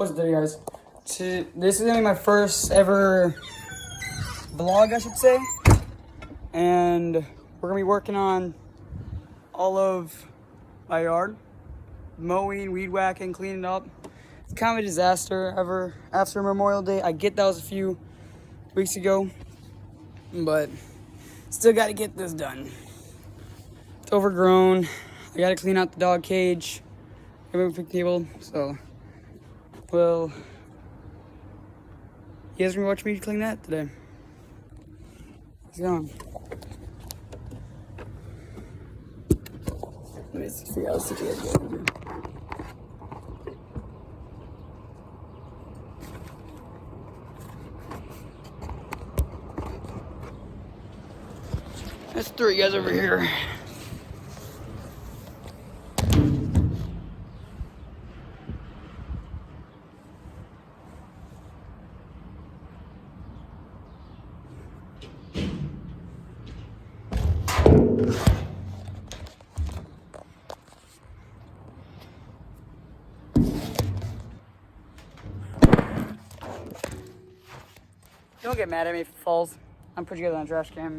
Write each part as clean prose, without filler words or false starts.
What's up, guys? This is gonna be my first ever vlog, I should say, and we're gonna be working on all of my yard, mowing, weed whacking, cleaning up. It's kind of a disaster after Memorial Day. I get that was a few weeks ago, but still got to get this done. It's overgrown. I got to clean out the dog cage, remove the table. So, well, you guys gonna watch me clean that today. Let's go on. Let me just figure out what you guys gotta do. That's three guys over here. Don't get mad at me if it falls. I'm pretty good on a trash can.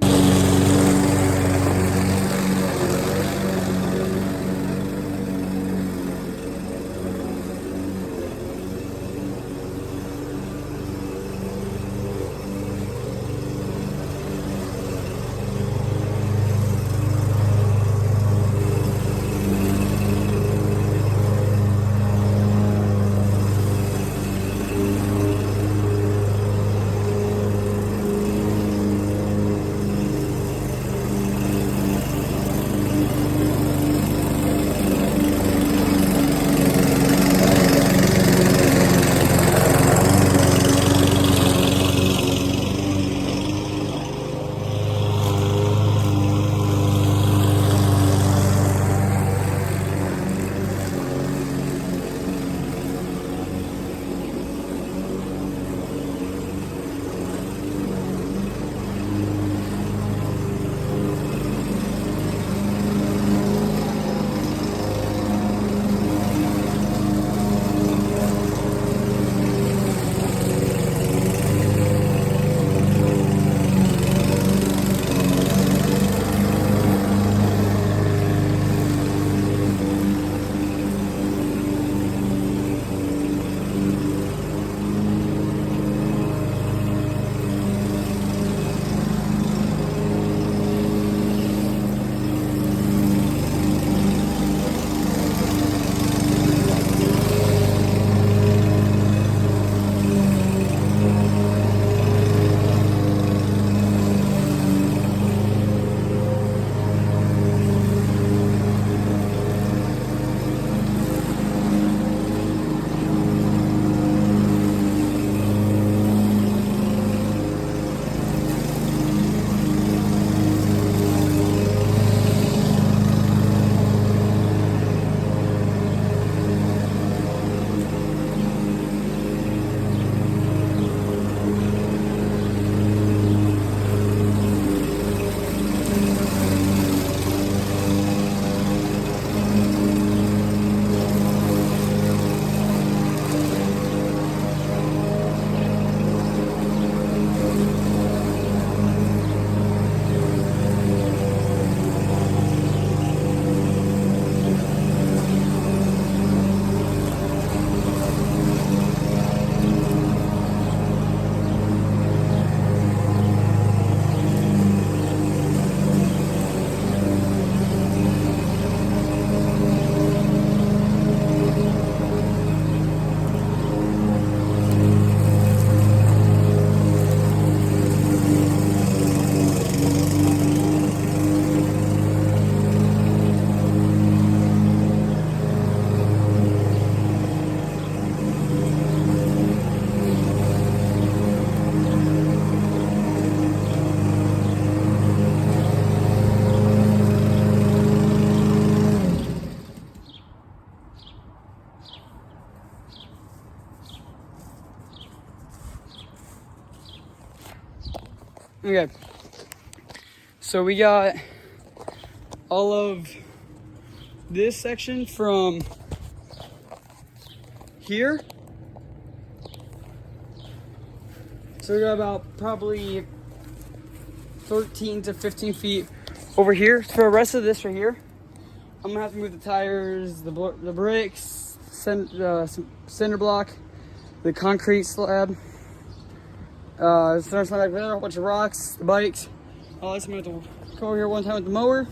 Okay, so we got all of this section from here So we got about probably 13 to 15 feet over here. For the rest of this right here, I'm gonna have to move the tires, the brakes, cinder block, the concrete slab. There's something like there, a whole bunch of rocks, the bikes. All this. I'm gonna have to go over here one time with the mower.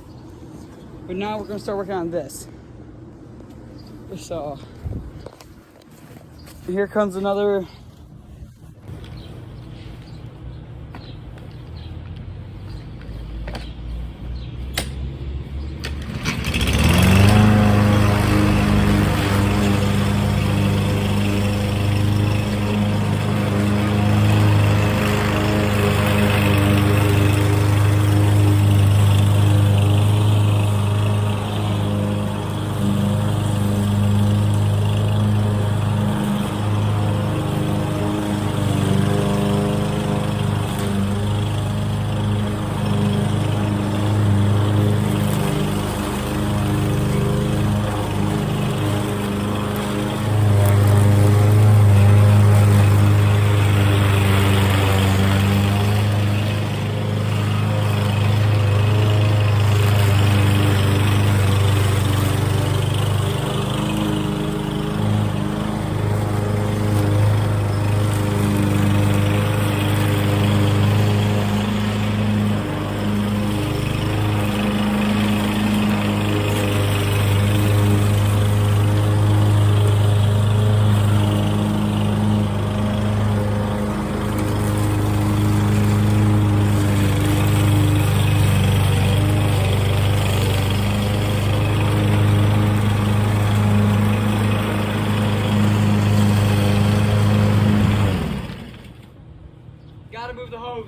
But now we're gonna start working on this. So here comes another. Gotta move the hose.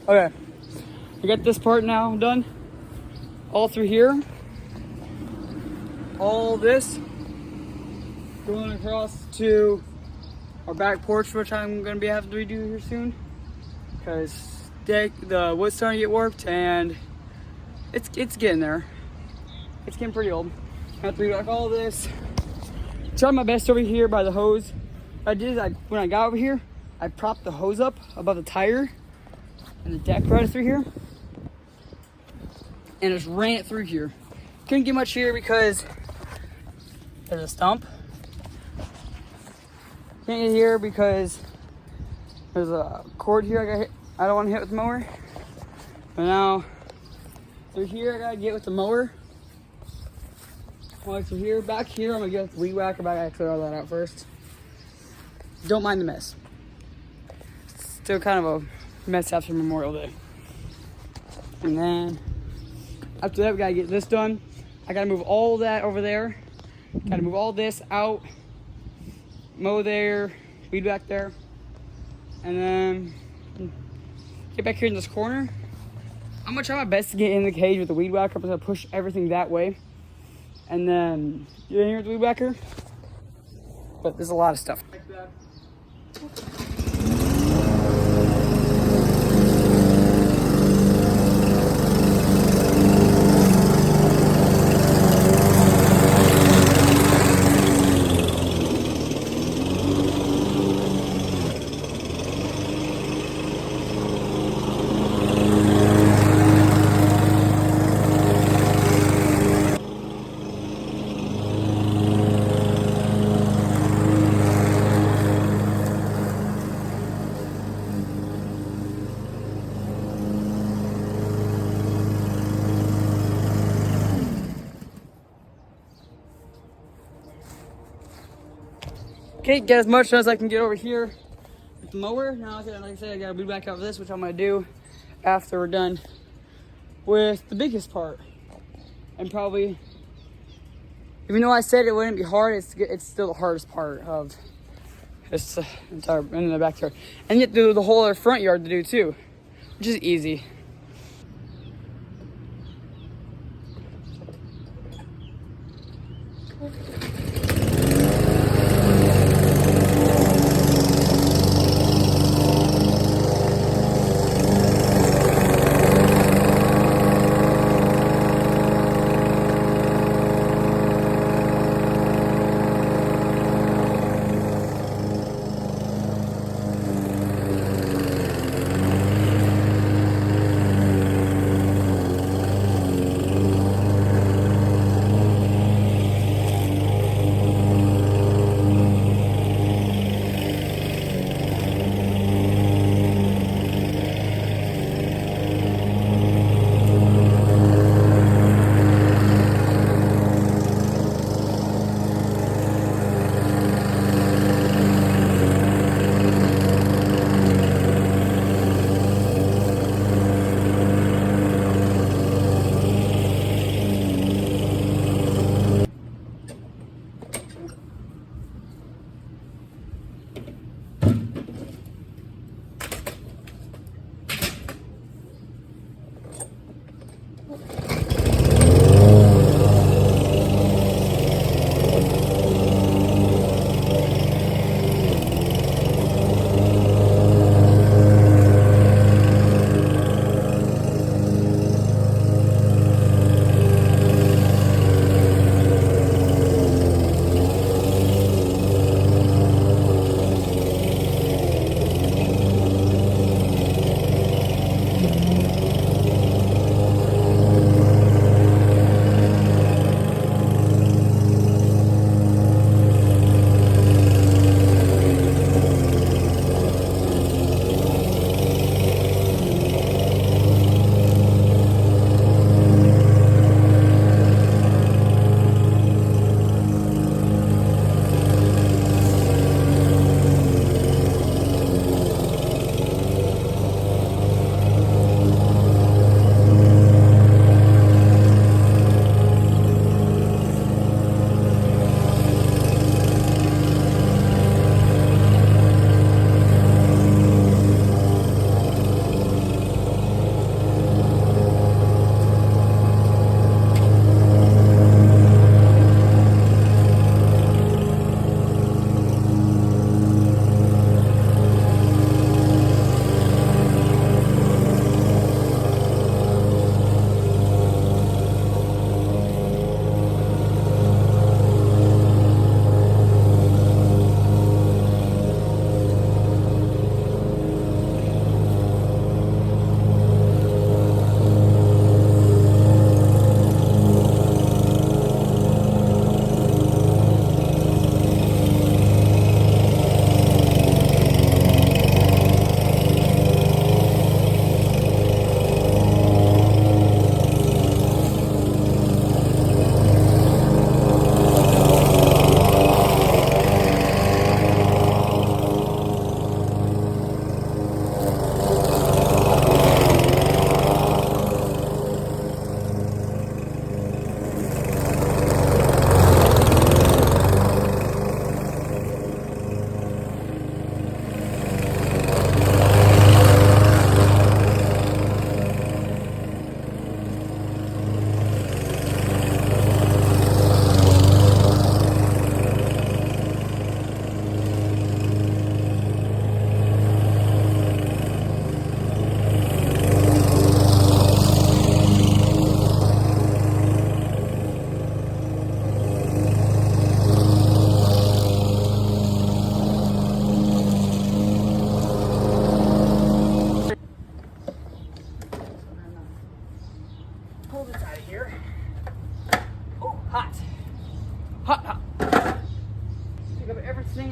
Okay, we got this part now done. All through here. All this going across to our back porch, which I'm gonna be having to redo here soon, because the wood's starting to get warped and it's getting there. It's getting pretty old. I have to redo all this. Tried my best over here by the hose. When I got over here, I propped the hose up above the tire and the deck right through here, and just ran it through here. Couldn't get much here because there's a stump. Can't get here because there's a cord here I don't want to hit with the mower. But now through here I gotta get with the mower. All through here, back here I'm gonna get with the weed whacker, but I gotta clear all that out first. Don't mind the mess. Still kind of a mess after Memorial Day. And then after that we gotta get this done. I gotta move all that over there. Gotta move all this out. Mow there, weed back there. And then get back here in this corner. I'm gonna try my best to get in the cage with the weed whacker. I'm gonna push everything that way. And then get in here with the weed whacker. But there's a lot of stuff. Like that. Okay, get as much as I can get over here with the mower. Now, like I said, I gotta boot back out of this, which I'm gonna do after we're done with the biggest part. And probably, even though I said it wouldn't be hard, it's still the hardest part of this entire in the backyard. And yet the whole other front yard to do too, which is easy.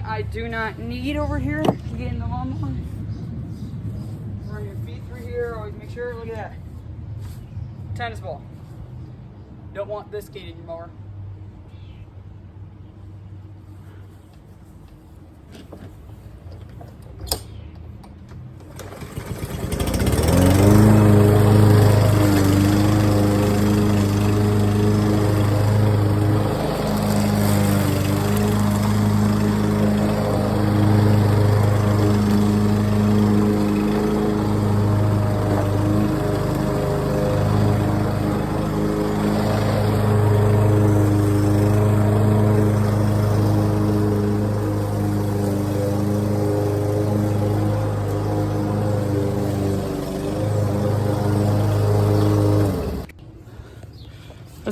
I do not need over here to get in the lawnmower. Run your feet through here, always make sure, look at that. Tennis ball. Don't want this gate in your mower.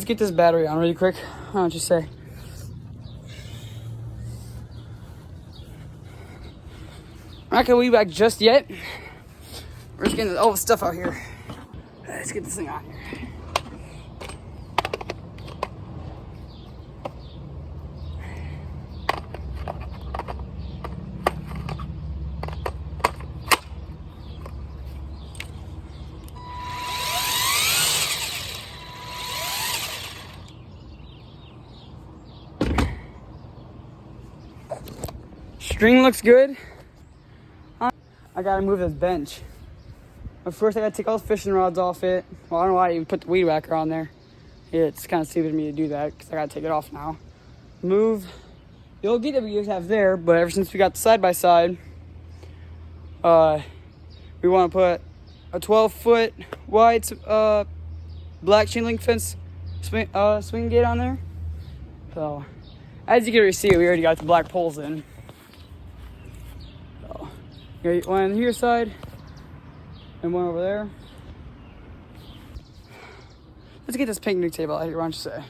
Let's get this battery on really quick. Why don't you say? I'm not gonna weed whack just yet. We're just getting all the stuff out here. Let's get this thing on here. String looks good. I gotta move this bench. But first I gotta take all the fishing rods off it. Well, I don't know why I even put the weed whacker on there. Yeah, it's kind of stupid of me to do that because I gotta take it off now. Move the old gate that we used to have there, but ever since we got the side-by-side, we want to put a 12-foot wide black chain link fence swing gate on there. So, as you can already see, we already got the black poles in. So, got one on here side and one over there. Let's get this picnic table out here, why don't you say?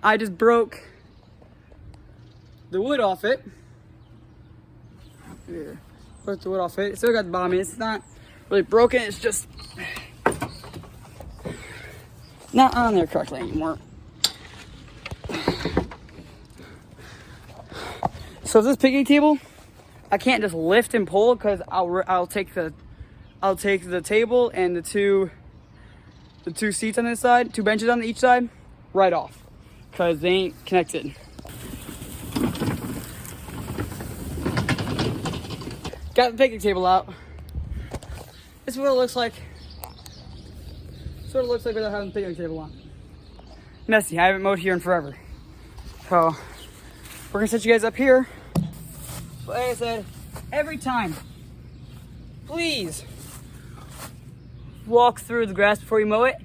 I just broke the wood off it. Here, broke the wood off it. Still got the bottom in. It's not really broken, it's just not on there correctly anymore. So this picnic table, I can't just lift and pull because I'll take the table and the two seats on this side, 2 benches on each side, right off because they ain't connected. Got the picnic table out. This is what it looks like. This is what it looks like without having the picnic table on. Messy. I haven't mowed here in forever. So we're gonna set you guys up here. But like I said, every time, please walk through the grass before you mow it.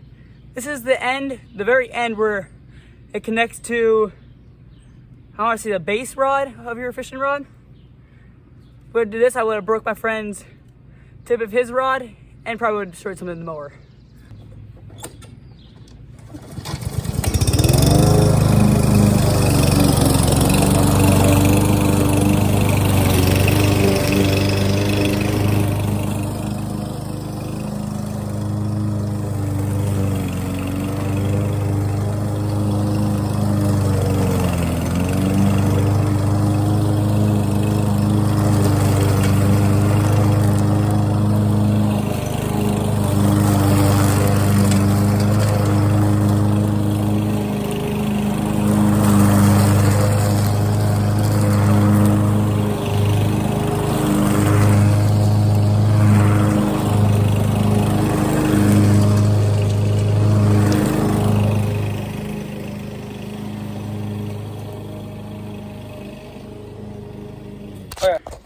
This is the end, the very end where it connects to, I want to see the base rod of your fishing rod. If I would do this, I would have broke my friend's tip of his rod and probably would have destroyed something in the mower.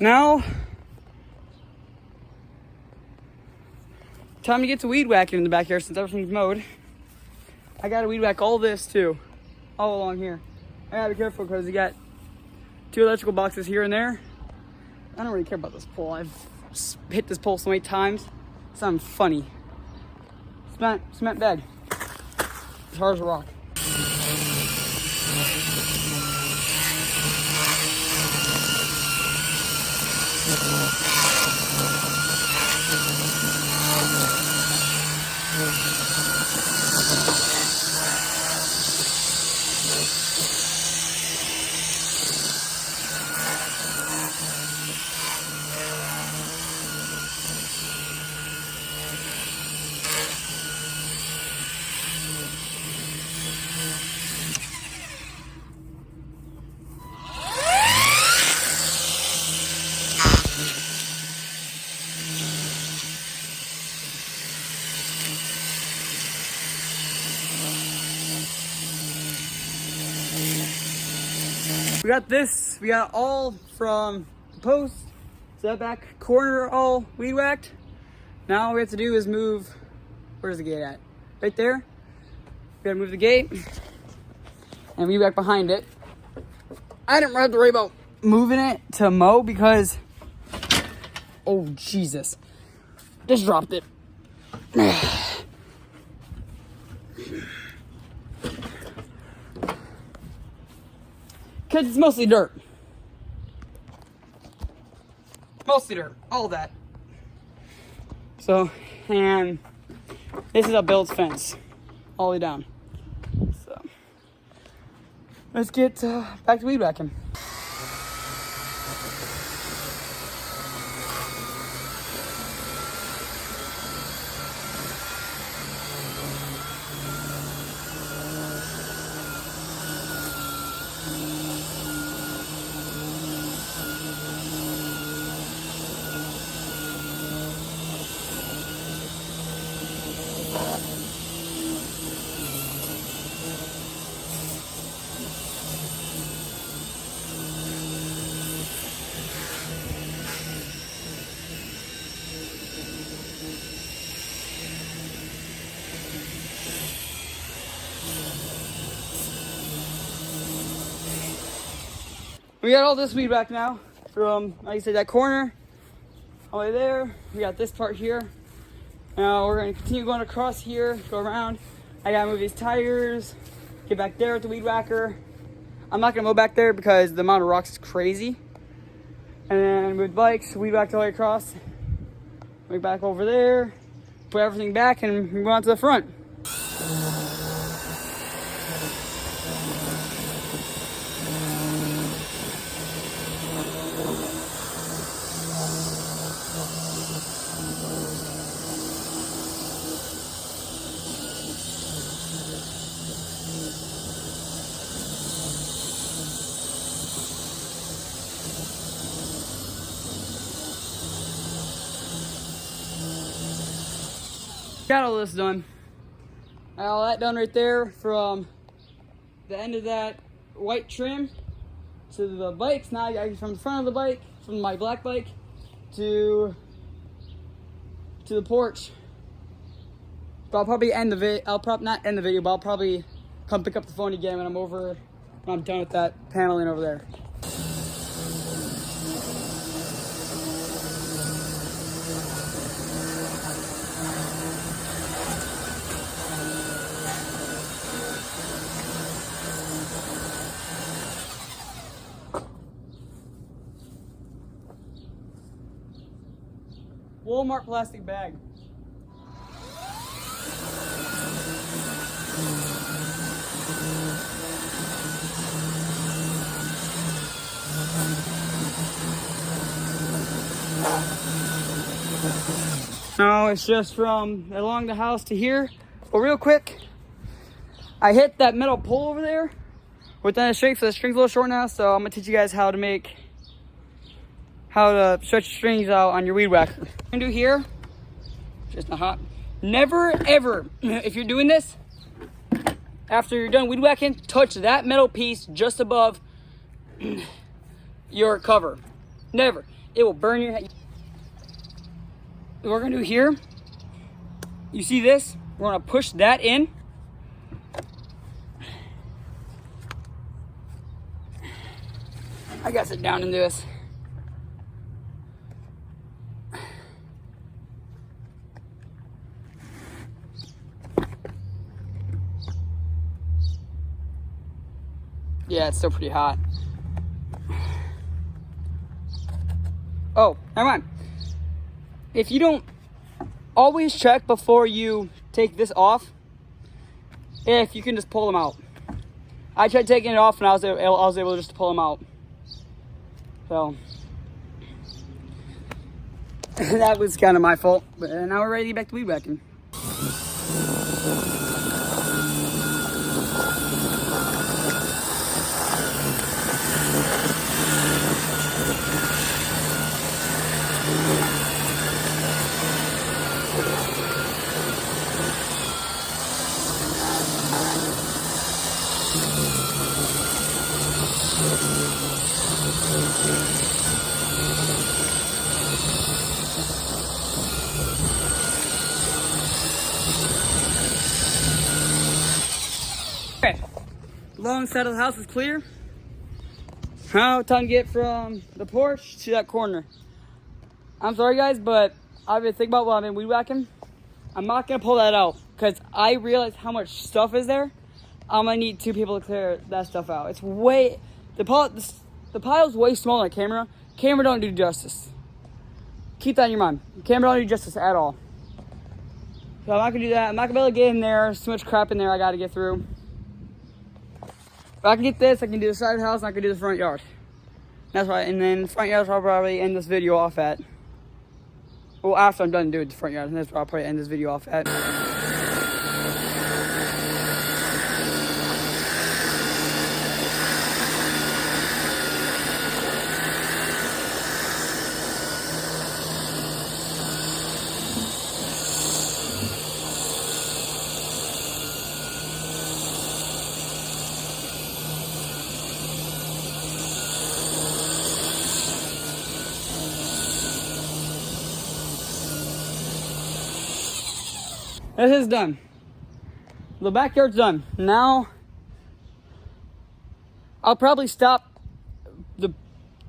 Now, time to get to weed whacking in the backyard since everything's mowed. I gotta weed whack all this too, all along here. I gotta be careful because you got 2 electrical boxes here and there. I don't really care about this pole. I've hit this pole so many times. It's not funny. Cement bag. As hard as a rock. We got this, we got all from the post to that back corner all weed whacked. Now all we have to do is move, where's the gate at? Right there. We gotta move the gate and weed whack behind it. I didn't have to worry about moving it to mow because, oh Jesus, just dropped it. Because it's mostly dirt. Mostly dirt. All that. So, and this is a built fence. All the way down. So, let's get back to weed whacking. We got all this weed back now from, like I said, that corner all the way there. We got this part here. Now we're going to continue going across here, go around. I got to move these tires, get back there with the weed whacker. I'm not going to mow back there because the amount of rocks is crazy. And then with bikes, weed whack all the way across. Way back over there, put everything back and move on to the front. Got all this done. All that done right there from the end of that white trim to the bikes. Now I got from the front of the bike, from my black bike, to the porch. But I'll probably end the video. I'll probably not end the video, but I'll probably come pick up the phone again when I'm done with that paneling over there. Walmart plastic bag. No, it's just from along the house to here. But real quick, I hit that metal pole over there with that string, so the string's a little short now, so I'm gonna teach you guys how to stretch the strings out on your weed whacker. What I'm gonna do here, just not hot. Never ever, if you're doing this, after you're done weed whacking, touch that metal piece just above your cover. Never. It will burn your head. What we're gonna do here, you see this? We're gonna push that in. I gotta sit down and do this. Yeah, it's still pretty hot. Oh, never mind. If you don't always check before you take this off, if you can just pull them out. I tried taking it off and I was able just to pull them out. So that was kind of my fault. But now we're ready to get back to weed whacking. Okay, long side of the house is clear. Now time to get from the porch to that corner. I'm sorry guys, but I've been thinking about while I've been weed whacking. I'm not gonna pull that out because I realize how much stuff is there. I'm gonna need 2 people to clear that stuff out. It's way, The pile's way smaller than camera. Camera don't do justice. Keep that in your mind. Camera don't do justice at all. So I'm not gonna do that. I'm not gonna be able to get in there. There's too much crap in there I gotta get through. If I can get this, I can do the side of the house, and I can do the front yard. That's right, and then the front yard I'll probably end this video off at. Well, after I'm done doing the front yard, that's where I'll probably end this video off at. This is done. The backyard's done. Now, I'll probably stop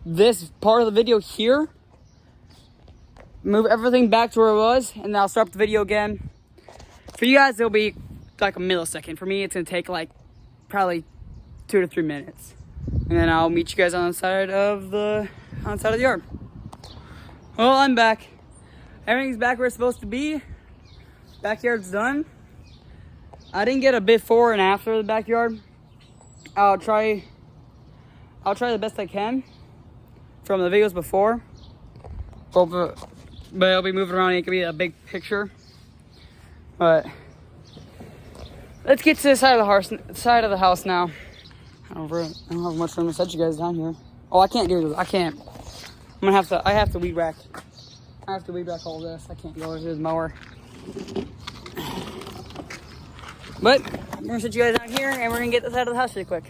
this part of the video here. Move everything back to where it was, and then I'll start the video again. For you guys, it'll be like a millisecond. For me, it's gonna take like probably 2 to 3 minutes. And then I'll meet you guys on the side of the yard. Well, I'm back. Everything's back where it's supposed to be. Backyard's done. I didn't get a before and after the backyard. I'll try the best I can from the videos before. But I'll be moving around. It could be a big picture. But let's get to the side of the house now. I don't have much room to set you guys down here. Oh, I can't do this. I can't. I have to weed whack. I have to weed whack all this. I can't go over this mower. But I'm gonna set you guys down here, and we're gonna get this out of the house really quick.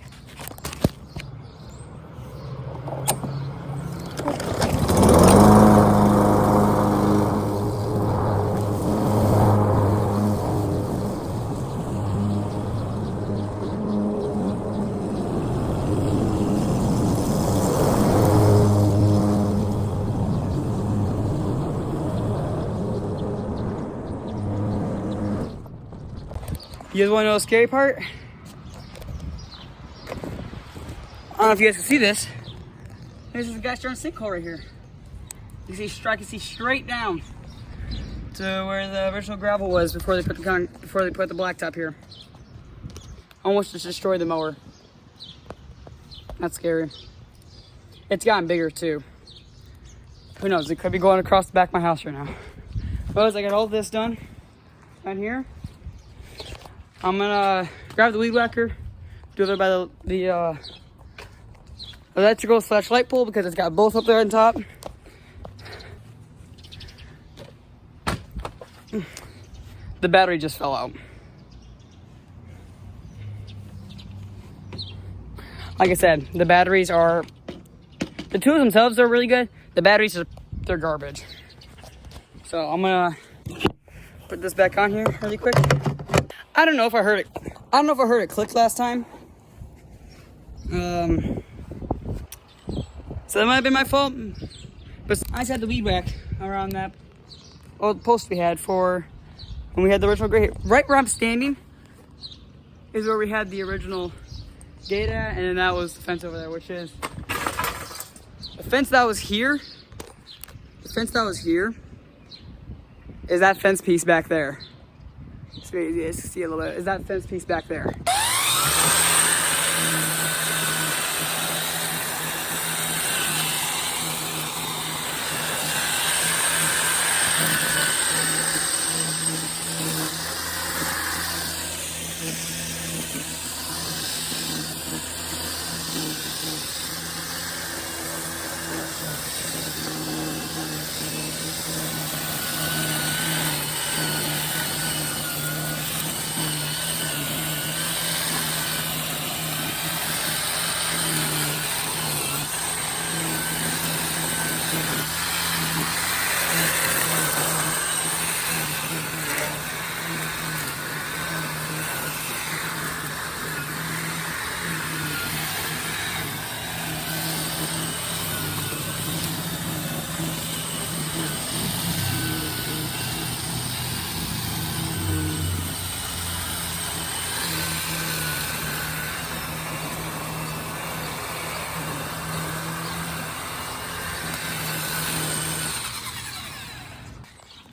You guys want to know the scary part? I don't know if you guys can see this. This is a guy's darn sinkhole right here. You can see straight down to where the original gravel was before they put the blacktop here. Almost just destroyed the mower. That's scary. It's gotten bigger too. Who knows? It could be going across the back of my house right now. Well, as I got all this done down here, I'm gonna grab the weed whacker, do it by the electrical / light pole because it's got both up there on top. The battery just fell out. Like I said, the batteries are, the tools themselves are really good. The batteries they're garbage. So I'm gonna put this back on here really quick. I don't know if I heard it. I don't know if I heard it click last time. So that might have been my fault. But I just had the weed whack around that old post we had for when we had the original gate. Right where I'm standing is where we had the original gate at, and then that was the fence over there, which is the fence that was here. The fence that was here is that fence piece back there. So you guys can see a little bit. Is that fence piece back there?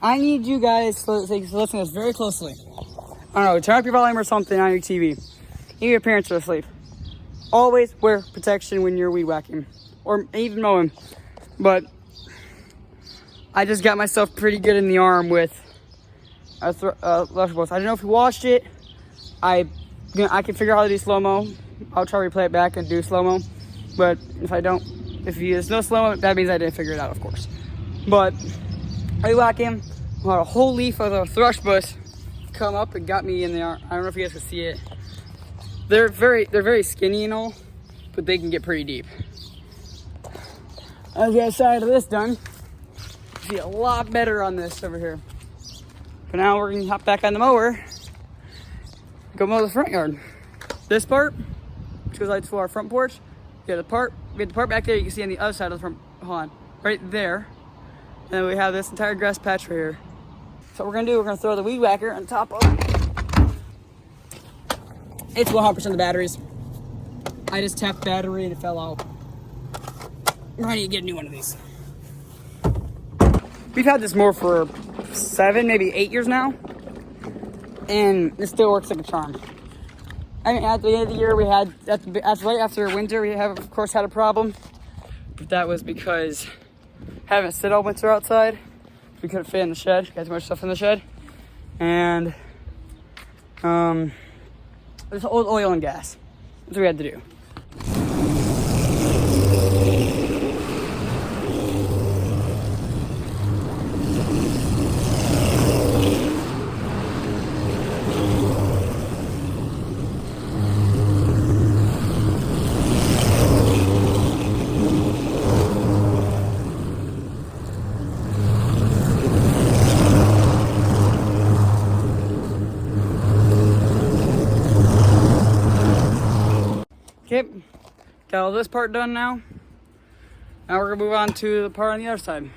I need you guys to listen to this very closely. I don't know, turn up your volume or something on your TV. Even your parents are asleep. Always wear protection when you're weed whacking or even mowing. But I just got myself pretty good in the arm with electrical. I don't know if you watched it. I can figure out how to do slow-mo. I'll try to replay it back and do slow-mo. But if I don't, if there's no slow-mo, that means I didn't figure it out, of course. But weed whacking, a whole leaf of a thrush bush come up and got me in the arm. I don't know if you guys can see it. They're very skinny and all, but they can get pretty deep. As we got side of this done, see a lot better on this over here. But now we're gonna hop back on the mower, go mow the front yard. This part, which goes out to our front porch, we have the part back there you can see on the other side of the front, hold on, right there. And then we have this entire grass patch right here. So what we're gonna do, we're gonna throw the weed whacker on top of it. It's 100% the batteries. I just tapped the battery and it fell out. We're gonna need to get a new one of these. We've had this mower for 7, maybe 8 years now. And it still works like a charm. I mean, at the end of the year, we had, right after winter, we have, of course, had a problem. But that was because having it sit all winter outside, we couldn't fit in the shed. We had too much stuff in the shed. And, there's oil and gas. That's what we had to do. Okay, got all this part done now. Now we're gonna move on to the part on the other side.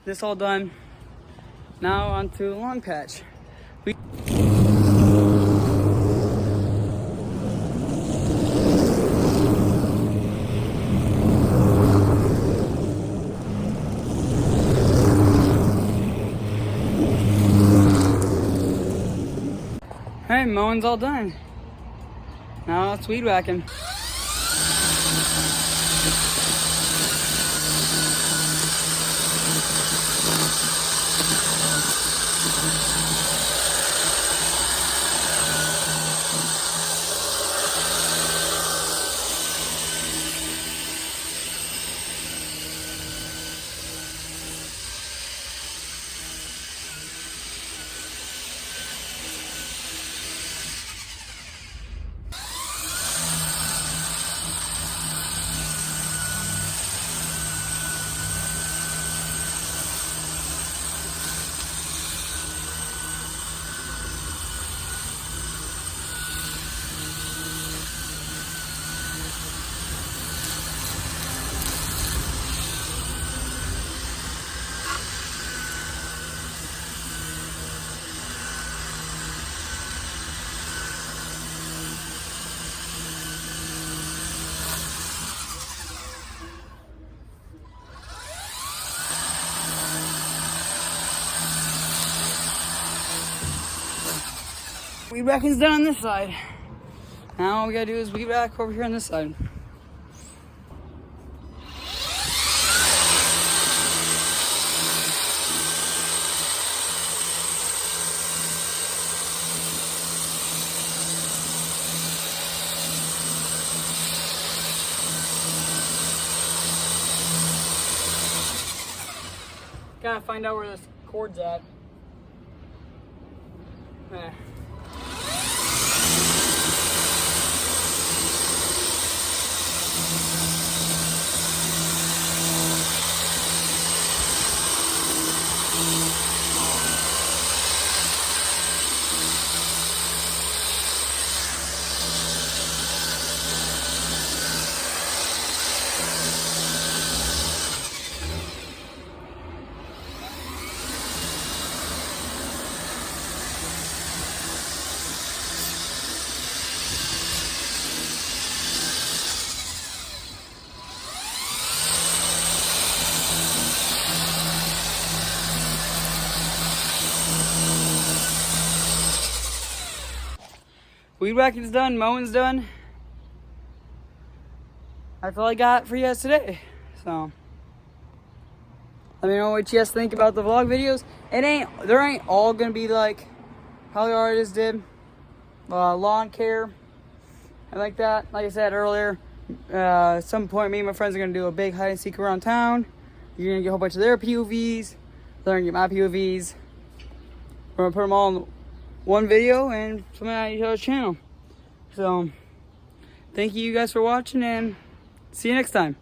This all done. Now on to the long patch. Hey, mowing's all done. Now it's weed whacking. Weed whacking's done on this side. Now all we gotta do is weed whack over here on this side. Gotta find out where this cord's at. weed whacking's done, mowing's done. That's all I got for you guys today. So let me know what you guys think about the vlog videos. There ain't all gonna be like how the artist did, lawn care and like that. Like I said earlier, at some point me and my friends are gonna do a big hide and seek around town. You're gonna get a whole bunch of their POVs. They're gonna get my POVs. We're gonna put them all in one video and something on each other's channel. So thank you guys for watching, and see you next time.